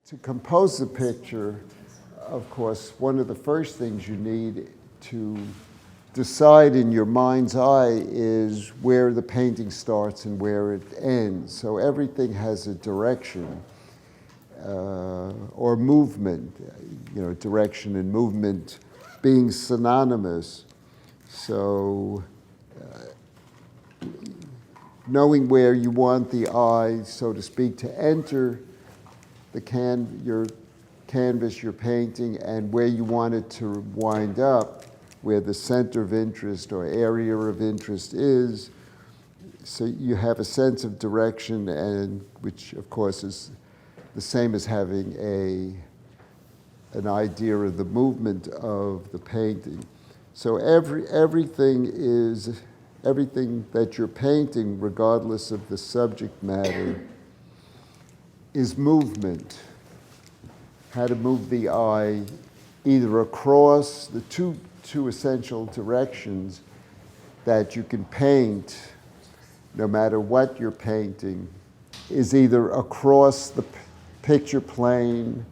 To compose the picture, of course, one of the first things you need to decide in your mind's eye is where the painting starts and where it ends. So everything has a direction or movement, direction and movement being synonymous. So knowing where you want the eye, so to speak, to enter your canvas, your painting, and where you want it to wind up, where the center of interest or area of interest is. So you have a sense of direction, and which of course is the same as having an idea of the movement of the painting. So everything that you're painting, regardless of the subject matter, is movement. How to move the eye either across the two essential directions that you can paint, no matter what you're painting, is either across the picture plane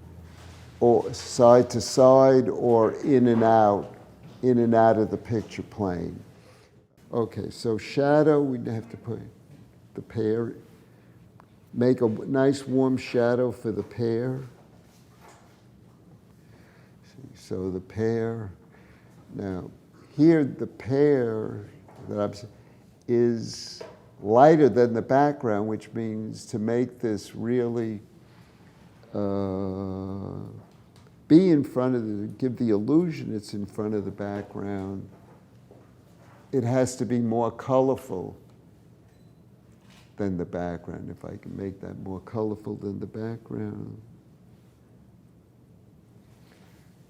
or side to side or in and out of the picture plane. Okay, so shadow, we'd have to put the pear. Make a nice warm shadow for the pear. So the pear. Now, here the pear is lighter than the background, which means to make this really be in front of give the illusion it's in front of the background, it has to be more colorful than the background. If I can make that more colorful than the background.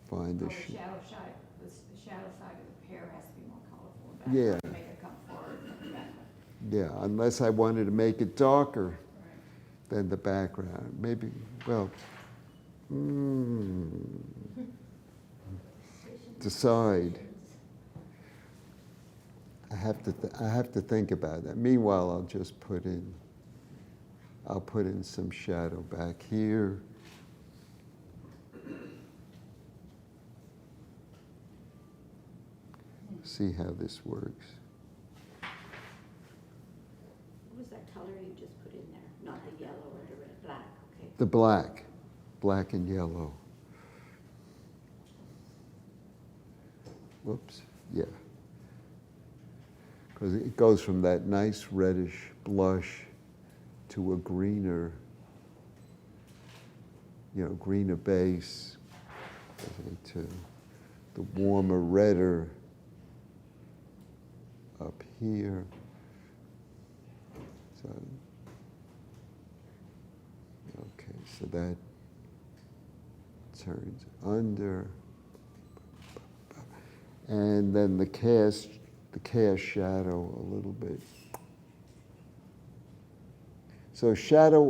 Find the shadow side. The shadow side of the pear has to be more colorful. Yeah. To make it come forward from the background. Yeah, unless I wanted to make it darker than the background. Maybe, well, decide. I have to think about that. Meanwhile, I'll just put in some shadow back here. See how this works. What was that color you just put in there? Not the yellow or the red, black, okay. The black and yellow. Whoops, yeah. Because it goes from that nice reddish blush to a greener, greener base, to the warmer redder up here. So, okay, so that turns under, and then the cast shadow a little bit. So shadow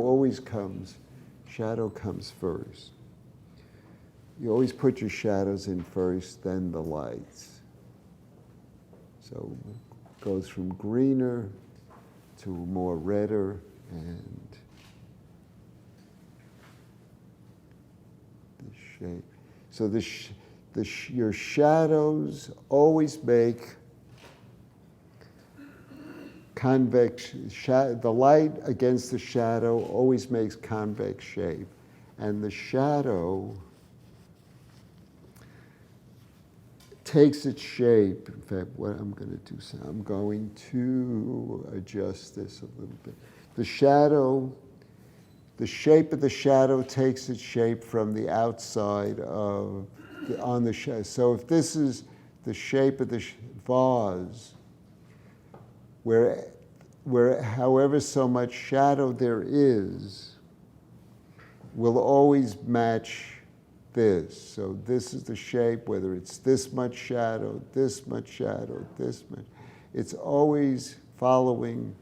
comes first. You always put your shadows in first, then the lights. So it goes from greener to more redder, and the shape. So your shadows always make convex, the light against the shadow always makes convex shape. And the shadow takes its shape. In fact, what I'm going to do, so I'm going to adjust this a little bit. The shape of the shadow takes its shape from the outside on the shadow. So if this is the shape of the vase, where however so much shadow there is, will always match this. So this is the shape, whether it's this much shadow, this much shadow, this much. It's always following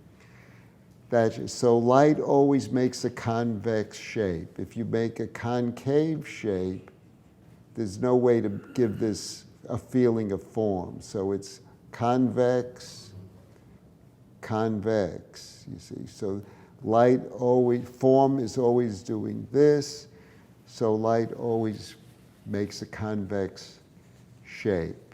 that. So light always makes a convex shape. If you make a concave shape, there's no way to give this a feeling of form. So it's convex, you see. So form is always doing this. So light always makes a convex shape.